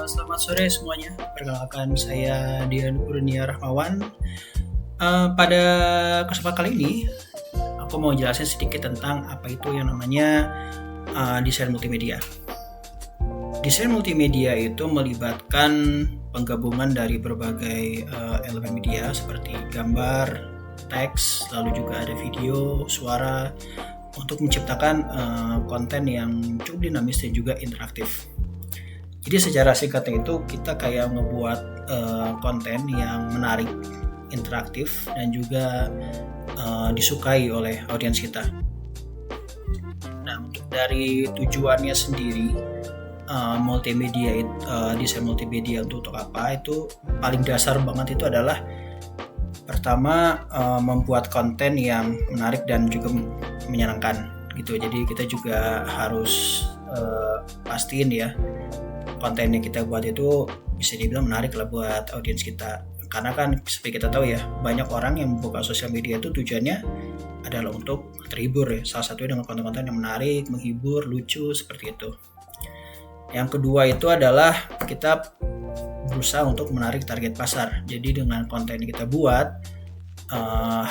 Selamat sore semuanya. Perkenalkan saya Dian Kurnia Rahmawan. Pada kesempatan kali ini, aku mau jelasin sedikit tentang apa itu yang namanya desain multimedia. Desain multimedia itu melibatkan penggabungan dari berbagai elemen media seperti gambar, teks, lalu juga ada video, suara untuk menciptakan konten yang cukup dinamis dan juga interaktif. Jadi secara singkatnya itu kita kayak ngebuat konten yang menarik, interaktif, dan juga disukai oleh audiens kita. Nah, untuk dari tujuannya sendiri, desain multimedia untuk apa itu paling dasar banget itu adalah pertama membuat konten yang menarik dan juga menyenangkan gitu. Jadi kita juga harus pastiin ya konten yang kita buat itu bisa dibilang menarik lah buat audiens kita, karena kan seperti kita tahu ya, banyak orang yang membuka sosial media itu tujuannya adalah untuk terhibur ya, salah satunya dengan konten-konten yang menarik, menghibur, lucu, seperti itu. Yang kedua itu adalah kita berusaha untuk menarik target pasar. Jadi dengan konten yang kita buat,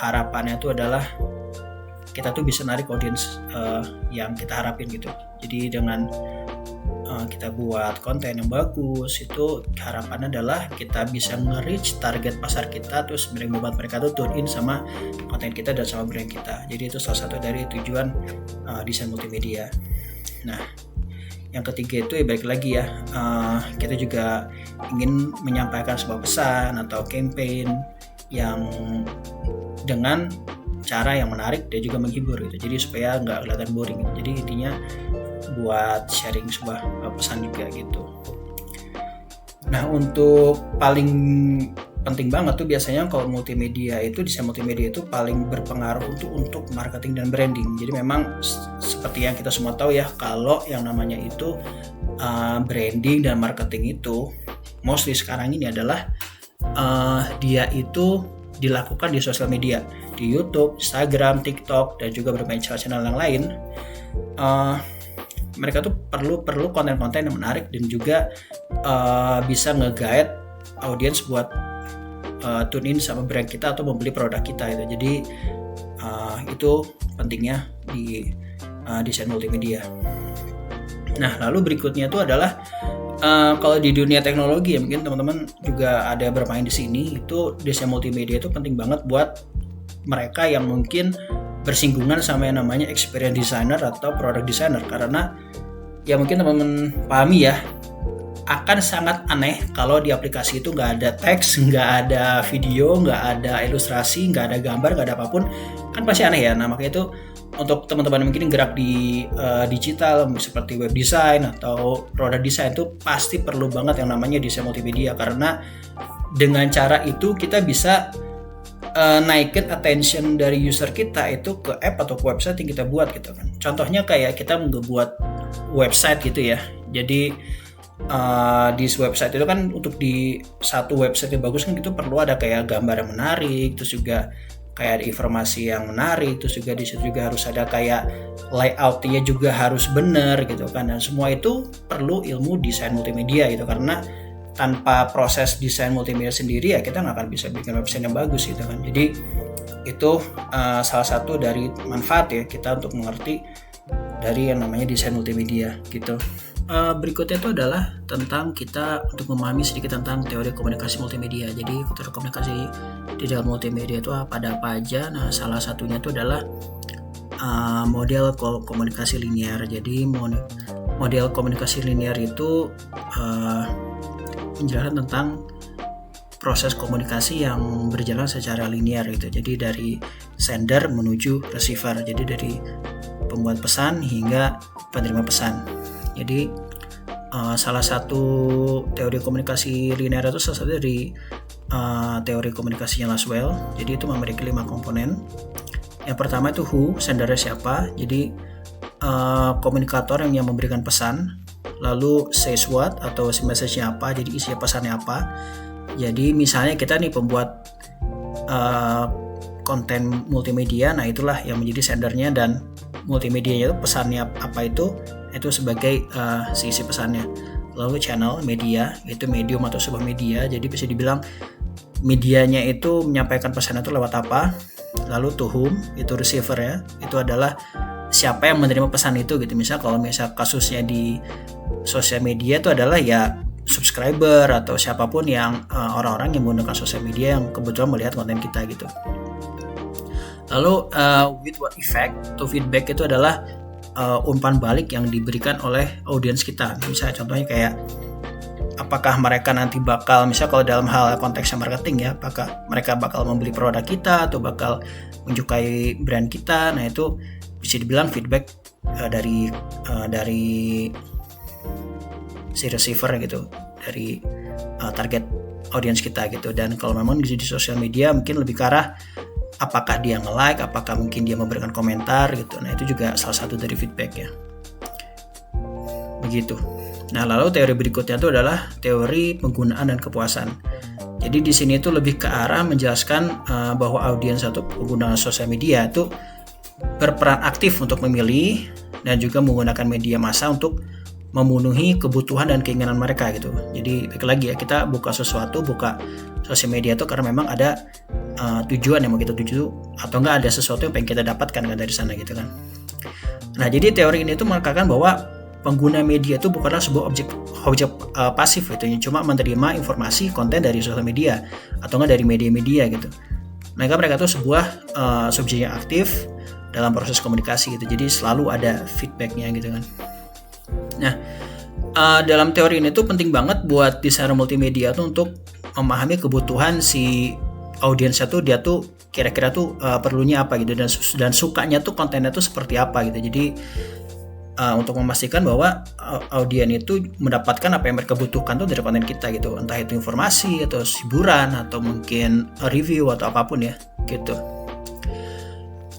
harapannya itu adalah kita tuh bisa narik audiens yang kita harapin gitu. Jadi dengan kita buat konten yang bagus, itu harapannya adalah kita bisa nge-reach target pasar kita, terus membuat mereka tuh tune in sama konten kita dan sama brand kita. Jadi itu salah satu dari tujuan desain multimedia. Nah, yang ketiga itu ya balik lagi ya, kita juga ingin menyampaikan sebuah pesan atau campaign yang dengan cara yang menarik dan juga menghibur gitu. Jadi supaya nggak kelihatan boring gitu. Jadi intinya buat sharing sebuah pesan juga gitu. Nah, untuk paling penting banget tuh biasanya kalau multimedia itu, desain multimedia itu paling berpengaruh untuk marketing dan branding. Jadi memang seperti yang kita semua tahu ya, kalau yang namanya itu branding dan marketing itu mostly sekarang ini adalah dia itu dilakukan di sosial media, di YouTube, Instagram, TikTok, dan juga berbagai channel yang lain. Mereka tuh perlu konten-konten yang menarik dan juga bisa nge-guide audiens buat tune in sama brand kita atau membeli produk kita gitu. Jadi itu pentingnya di desain multimedia. Nah, lalu berikutnya itu adalah kalau di dunia teknologi ya, mungkin teman-teman juga ada bermain di sini, itu desain multimedia itu penting banget buat mereka yang mungkin bersinggungan sama yang namanya experience designer atau product designer, karena ya mungkin teman-teman pahami ya, akan sangat aneh kalau di aplikasi itu nggak ada teks, nggak ada video, nggak ada ilustrasi, nggak ada gambar, nggak ada apapun, kan pasti aneh ya. Nah, makanya itu untuk teman-teman yang mungkin gerak di digital seperti web design atau product design itu pasti perlu banget yang namanya desain multimedia, karena dengan cara itu kita bisa naikin attention dari user kita itu ke app atau ke website yang kita buat gitu kan. Contohnya kayak kita ngebuat website gitu ya. Jadi di website itu kan, untuk di satu website yang bagus kan itu perlu ada kayak gambar yang menarik, terus juga kayak ada informasi yang menarik, terus juga di situ juga harus ada kayak layoutnya juga harus benar gitu kan. Dan semua itu perlu ilmu desain multimedia gitu, karena tanpa proses desain multimedia sendiri ya kita nggak akan bisa bikin website yang bagus gitu kan. Jadi itu salah satu dari manfaat ya kita untuk mengerti dari yang namanya desain multimedia gitu. Berikutnya itu adalah tentang kita untuk memahami sedikit tentang teori komunikasi multimedia. Jadi teori komunikasi di dalam multimedia itu ada apa aja. Nah, salah satunya itu adalah model komunikasi linear. Jadi model komunikasi linear itu menjelaskan tentang proses komunikasi yang berjalan secara linear gitu. Jadi dari sender menuju receiver. Jadi dari pembuat pesan hingga penerima pesan. Jadi salah satu teori komunikasi linear itu salah satu dari teori komunikasinya Laswell. Jadi itu memiliki 5 komponen. Yang pertama itu who, sendernya siapa. Jadi komunikator yang memberikan pesan. Lalu says what atau message-nya apa, jadi isi pesannya apa. Jadi misalnya kita nih pembuat konten multimedia, nah itulah yang menjadi sendernya, dan multimedia itu pesannya apa itu sebagai si isi pesannya. lalu channel media, yaitu medium atau sebuah media. Jadi bisa dibilang medianya itu menyampaikan pesan itu lewat apa, lalu to whom, itu receiver ya, itu adalah siapa yang menerima pesan itu gitu. Misal kalau kasusnya di sosial media itu adalah ya subscriber atau siapapun yang orang-orang yang menggunakan sosial media yang kebetulan melihat konten kita gitu. Lalu with what effect to feedback itu adalah umpan balik yang diberikan oleh audiens kita. Misalnya contohnya kayak apakah mereka nanti bakal, misal kalau dalam hal konteksnya marketing ya, apakah mereka bakal membeli produk kita atau bakal menyukai brand kita. Nah itu bisa dibilang feedback dari si receiver gitu, dari target audiens kita gitu. Dan kalau memang di sosial media mungkin lebih ke arah apakah dia nge-like, apakah mungkin dia memberikan komentar gitu. Nah itu juga salah satu dari feedback ya. Begitu. Nah lalu teori berikutnya itu adalah teori penggunaan dan kepuasan. Jadi di sini itu lebih ke arah menjelaskan bahwa audiens atau pengguna sosial media itu berperan aktif untuk memilih dan juga menggunakan media massa untuk memenuhi kebutuhan dan keinginan mereka gitu. Jadi balik lagi ya, kita buka sosial media itu karena memang ada tujuan yang mau kita tuju, atau enggak ada sesuatu yang pengen kita dapatkan kan dari sana gitu kan. Nah jadi teori ini tuh mengatakan bahwa pengguna media itu bukanlah sebuah objek pasif gitu, yang cuma menerima informasi konten dari sosial media atau enggak dari media-media gitu. Mereka tuh sebuah subjek yang aktif dalam proses komunikasi gitu. Jadi selalu ada feedbacknya gitu kan. Nah dalam teori ini tuh penting banget buat desainer multimedia tuh untuk memahami kebutuhan si audiensnya tuh, dia tuh kira-kira tuh perlunya apa gitu, dan sukanya tuh kontennya tuh seperti apa gitu. Jadi untuk memastikan bahwa audien itu mendapatkan apa yang mereka butuhkan tuh dari konten kita gitu, entah itu informasi atau hiburan atau mungkin review atau apapun ya gitu.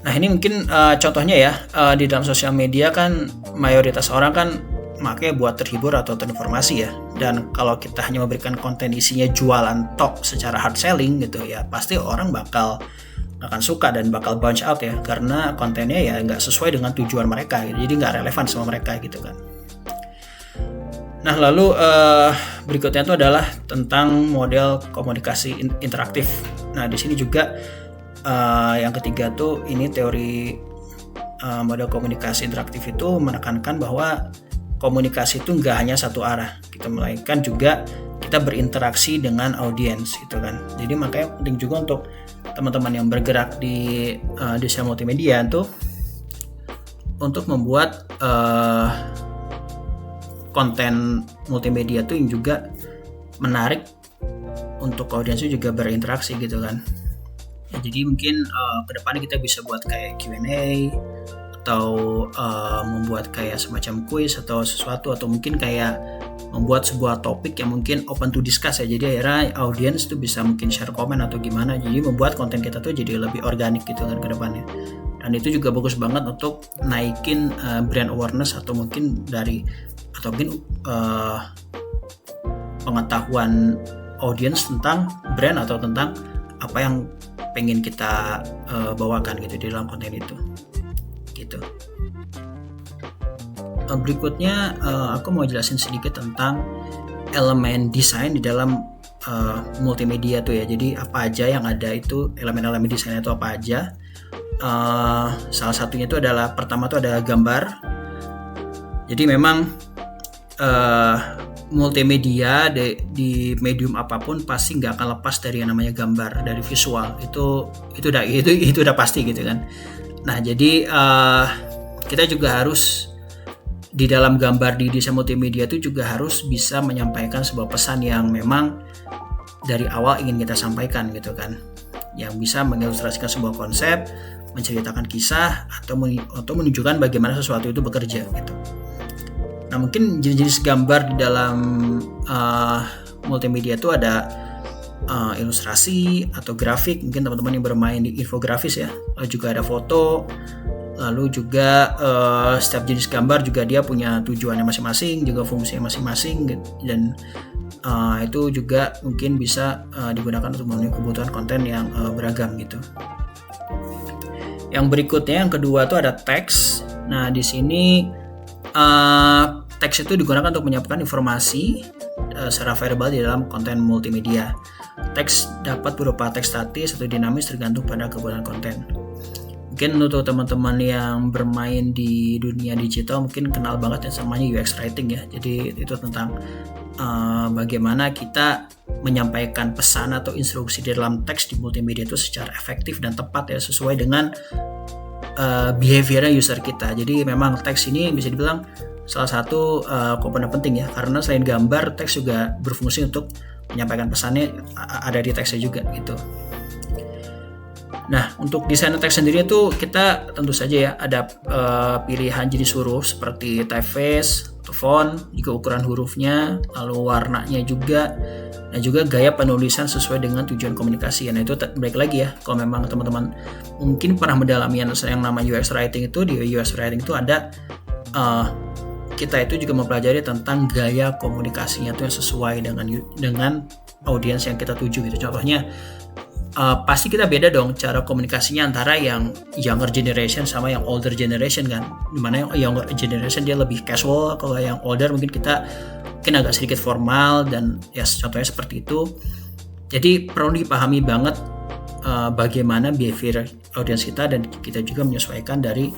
Nah ini mungkin contohnya ya, di dalam sosial media kan mayoritas orang kan makanya buat terhibur atau terinformasi ya. Dan kalau kita hanya memberikan konten isinya jualan tok secara hard selling gitu ya, pasti orang akan suka dan bakal bounce out ya, karena kontennya ya nggak sesuai dengan tujuan mereka gitu, jadi nggak relevan sama mereka gitu kan. Nah lalu berikutnya itu adalah tentang model komunikasi interaktif. Nah di sini juga yang ketiga tuh ini teori model komunikasi interaktif itu menekankan bahwa komunikasi itu nggak hanya satu arah gitu, melainkan juga kita berinteraksi dengan audiens gitu kan. Jadi makanya penting juga untuk teman-teman yang bergerak di desain multimedia itu untuk membuat konten multimedia itu yang juga menarik untuk audiens itu juga berinteraksi gitu kan. Ya, jadi mungkin kedepannya kita bisa buat kayak Q&A atau membuat kayak semacam quiz atau sesuatu, atau mungkin kayak membuat sebuah topik yang mungkin open to discuss ya, jadi akhirnya audiens tuh bisa mungkin share komen atau gimana, jadi membuat konten kita tuh jadi lebih organik gitu kan ke depannya. Dan itu juga bagus banget untuk naikin brand awareness atau mungkin pengetahuan audiens tentang brand atau tentang apa yang pengen kita bawakan gitu di dalam konten itu gitu. Berikutnya aku mau jelasin sedikit tentang elemen desain di dalam multimedia tuh ya. Jadi apa aja yang ada itu, elemen-elemen desainnya itu apa aja. Salah satunya itu adalah, pertama tuh ada gambar. Jadi memang multimedia di medium apapun pasti nggak akan lepas dari yang namanya gambar, dari visual. Itu udah pasti gitu kan. Nah jadi kita juga harus di dalam gambar di desain multimedia itu juga harus bisa menyampaikan sebuah pesan yang memang dari awal ingin kita sampaikan gitu kan, yang bisa mengilustrasikan sebuah konsep, menceritakan kisah, atau menunjukkan bagaimana sesuatu itu bekerja gitu. Nah mungkin jenis-jenis gambar di dalam multimedia itu ada ilustrasi atau grafik, mungkin teman-teman yang bermain di infografis ya, lalu juga ada foto, lalu juga setiap jenis gambar juga dia punya tujuannya masing-masing, juga fungsinya masing-masing gitu. Dan itu juga mungkin bisa digunakan untuk memenuhi kebutuhan konten yang beragam gitu. Yang berikutnya, yang kedua tuh ada teks. Nah di sini teks itu digunakan untuk menyampaikan informasi secara verbal di dalam konten multimedia. Teks dapat berupa teks statis atau dinamis tergantung pada kebutuhan konten. Mungkin untuk teman-teman yang bermain di dunia digital mungkin kenal banget yang namanya UX writing ya. Jadi itu tentang bagaimana kita menyampaikan pesan atau instruksi di dalam teks di multimedia itu secara efektif dan tepat ya, sesuai dengan behavior user kita. Jadi memang teks ini bisa dibilang salah satu komponen penting ya, karena selain gambar, teks juga berfungsi untuk menyampaikan pesannya ada di teksnya juga gitu. Nah, untuk desain teks sendiri itu kita tentu saja ya ada pilihan jenis huruf seperti typeface atau font, juga ukuran hurufnya, lalu warnanya juga, dan juga gaya penulisan sesuai dengan tujuan komunikasi. Nah itu balik lagi ya, kalau memang teman-teman mungkin pernah mendalami yang namanya UX writing itu, di UX writing itu ada kita itu juga mempelajari tentang gaya komunikasinya itu yang sesuai dengan audiens yang kita tuju gitu. Contohnya pasti kita beda dong cara komunikasinya antara yang younger generation sama yang older generation kan. Dimana yang younger generation dia lebih casual, kalau yang older mungkin agak sedikit formal dan ya contohnya seperti itu. Jadi perlu dipahami banget bagaimana behavior audiens kita, dan kita juga menyesuaikan dari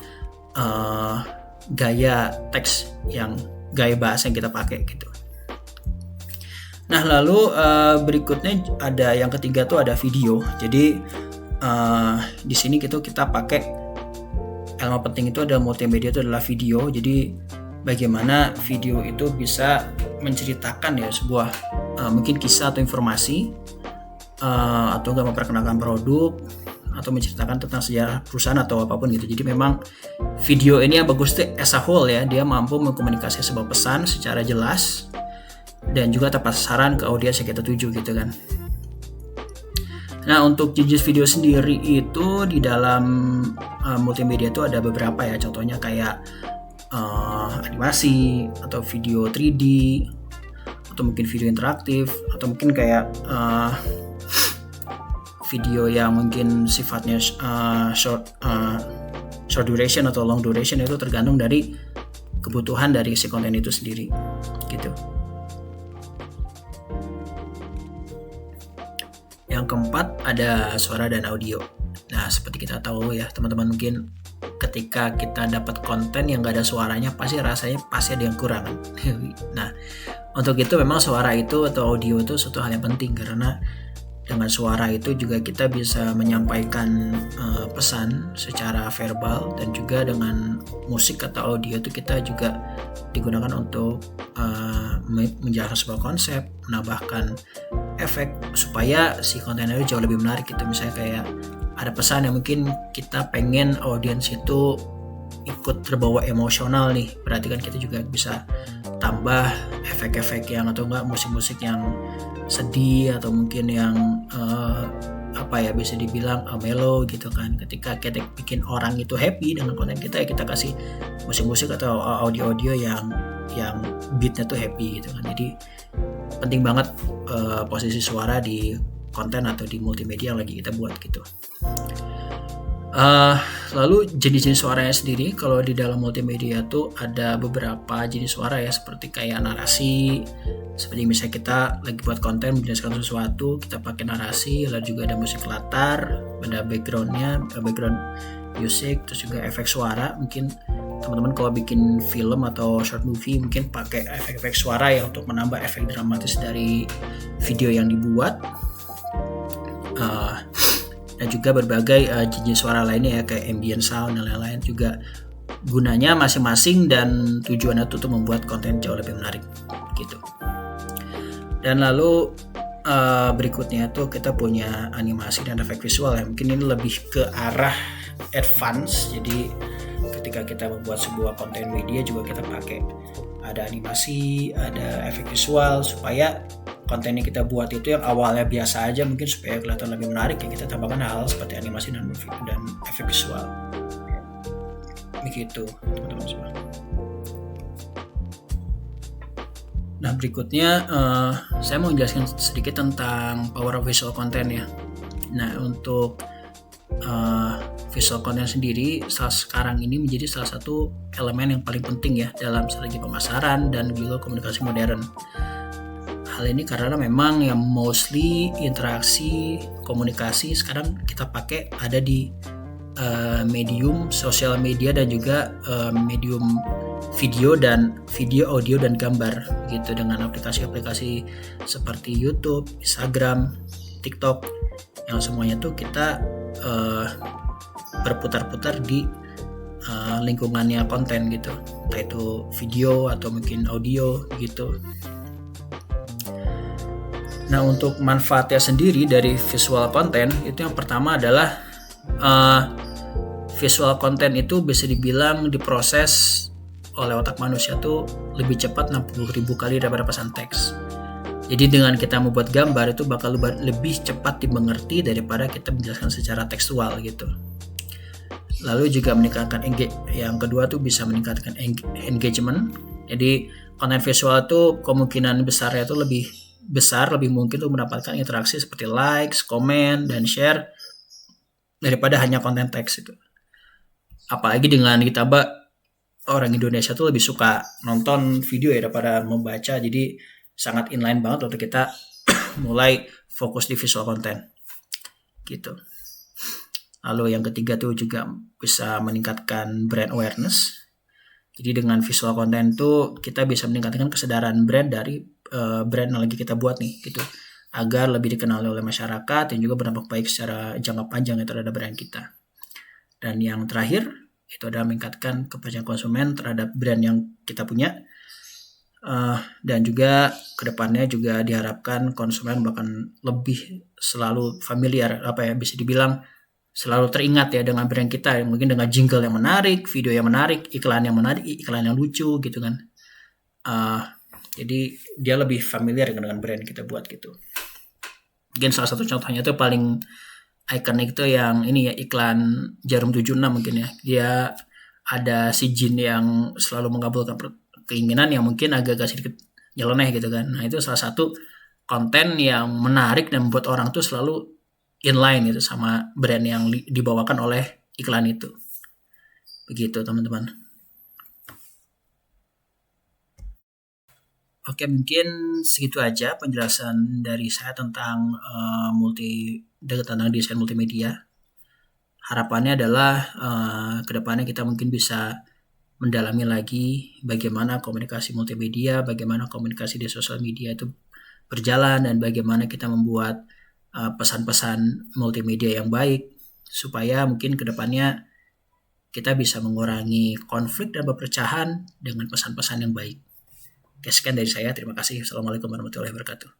gaya teks gaya bahasa yang kita pakai gitu. Nah lalu berikutnya ada yang ketiga tuh ada video. Jadi di sini kita pakai elemen penting itu ada multimedia, itu adalah video. Jadi bagaimana video itu bisa menceritakan ya sebuah mungkin kisah atau informasi atau nggak memperkenalkan produk atau menceritakan tentang sejarah perusahaan atau apapun gitu. Jadi memang video ini yang bagus itu as a whole ya, dia mampu mengkomunikasikan sebuah pesan secara jelas dan juga tepat sasaran ke audiens yang kita tuju gitu kan. Nah untuk jenis video sendiri itu di dalam multimedia itu ada beberapa ya, contohnya kayak animasi atau video 3D atau mungkin video interaktif atau mungkin kayak video yang mungkin sifatnya short duration atau long duration. Itu tergantung dari kebutuhan dari si konten itu sendiri gitu. Yang keempat ada suara dan audio. Nah seperti kita tahu ya teman-teman, mungkin ketika kita dapat konten yang gak ada suaranya pasti rasanya ada yang kurang. Nah untuk itu memang suara itu atau audio itu suatu hal yang penting, karena dengan suara itu juga kita bisa menyampaikan pesan secara verbal, dan juga dengan musik atau audio itu kita juga digunakan untuk menjelaskan sebuah konsep, menambahkan efek supaya si konten itu jauh lebih menarik gitu. Misalnya kayak ada pesan yang mungkin kita pengen audiens itu ikut terbawa emosional nih, berarti kan kita juga bisa tambah efek-efek yang atau enggak musik-musik yang sedih atau mungkin yang bisa dibilang mellow gitu kan. Ketika kita bikin orang itu happy dengan konten kita ya kita kasih musik-musik atau audio-audio yang beatnya tuh happy gitu kan. Jadi penting banget posisi suara di konten atau di multimedia yang lagi kita buat gitu. Lalu jenis-jenis suaranya sendiri, kalau di dalam multimedia tuh ada beberapa jenis suara ya, seperti kayak narasi, seperti misalnya kita lagi buat konten menjelaskan sesuatu, kita pakai narasi. Lalu juga ada musik latar, ada background music, terus juga efek suara. Mungkin teman-teman kalau bikin film atau short movie mungkin pakai efek-efek suara ya untuk menambah efek dramatis dari video yang dibuat. Dan juga berbagai jenis suara lainnya ya, kayak ambient sound dan lain-lain, juga gunanya masing-masing dan tujuannya itu untuk membuat konten jauh lebih menarik gitu. Dan lalu berikutnya tuh kita punya animasi dan efek visual ya. Mungkin ini lebih ke arah advance. Jadi ketika kita membuat sebuah konten media juga kita pakai ada animasi, ada efek visual, supaya konten yang kita buat itu yang awalnya biasa aja mungkin supaya kelihatan lebih menarik ya, kita tambahkan hal seperti animasi dan efek visual begitu teman-teman semua. Nah berikutnya saya mau menjelaskan sedikit tentang power of visual content ya. Nah untuk visual content sendiri sekarang ini menjadi salah satu elemen yang paling penting ya dalam strategi pemasaran dan juga komunikasi modern. Hal ini karena memang yang mostly interaksi komunikasi sekarang kita pakai ada di medium sosial media dan juga medium video, audio dan gambar gitu, dengan aplikasi-aplikasi seperti YouTube, Instagram, TikTok, yang semuanya tuh kita berputar-putar di lingkungannya konten gitu, entah itu video atau mungkin audio gitu. Nah, untuk manfaatnya sendiri dari visual content itu yang pertama adalah visual content itu bisa dibilang diproses oleh otak manusia tuh lebih cepat 60.000 kali daripada pesan teks. Jadi dengan kita membuat gambar itu bakal lebih cepat dimengerti daripada kita menjelaskan secara tekstual gitu. Lalu juga meningkatkan yang kedua tuh bisa meningkatkan engagement. Jadi konten visual tuh kemungkinan besarnya tuh lebih mungkin tuh mendapatkan interaksi seperti likes, komen, dan share daripada hanya konten teks itu. Apalagi dengan ditambah orang Indonesia tuh lebih suka nonton video ya daripada membaca, jadi sangat inline banget untuk kita mulai fokus di visual content gitu. Lalu yang ketiga tuh juga bisa meningkatkan brand awareness. Jadi dengan visual content tuh kita bisa meningkatkan kesadaran brand dari brand yang lagi kita buat nih gitu, agar lebih dikenali oleh masyarakat dan juga berdampak baik secara jangka panjang terhadap brand kita. Dan yang terakhir itu adalah meningkatkan kepercayaan konsumen terhadap brand yang kita punya, dan juga kedepannya juga diharapkan konsumen bahkan lebih selalu familiar, bisa dibilang selalu teringat ya dengan brand kita, mungkin dengan jingle yang menarik, video yang menarik, iklan yang menarik, iklan yang lucu gitu kan. Jadi dia lebih familiar dengan brand kita buat gitu. Mungkin salah satu contohnya itu paling ikonik itu yang ini ya, iklan Jarum 76 mungkin ya. Dia ada si Jin yang selalu mengabulkan keinginan yang mungkin agak-agak sedikit nyeleneh gitu kan. Nah, itu salah satu konten yang menarik dan membuat orang tuh selalu inline gitu sama brand yang dibawakan oleh iklan itu. Begitu teman-teman. Oke, mungkin segitu aja penjelasan dari saya tentang tentang desain multimedia. Harapannya adalah kedepannya kita mungkin bisa mendalami lagi bagaimana komunikasi multimedia, bagaimana komunikasi di sosial media itu berjalan, dan bagaimana kita membuat pesan-pesan multimedia yang baik supaya mungkin kedepannya kita bisa mengurangi konflik dan perpecahan dengan pesan-pesan yang baik. Oke, sekian dari saya. Terima kasih. Assalamualaikum warahmatullahi wabarakatuh.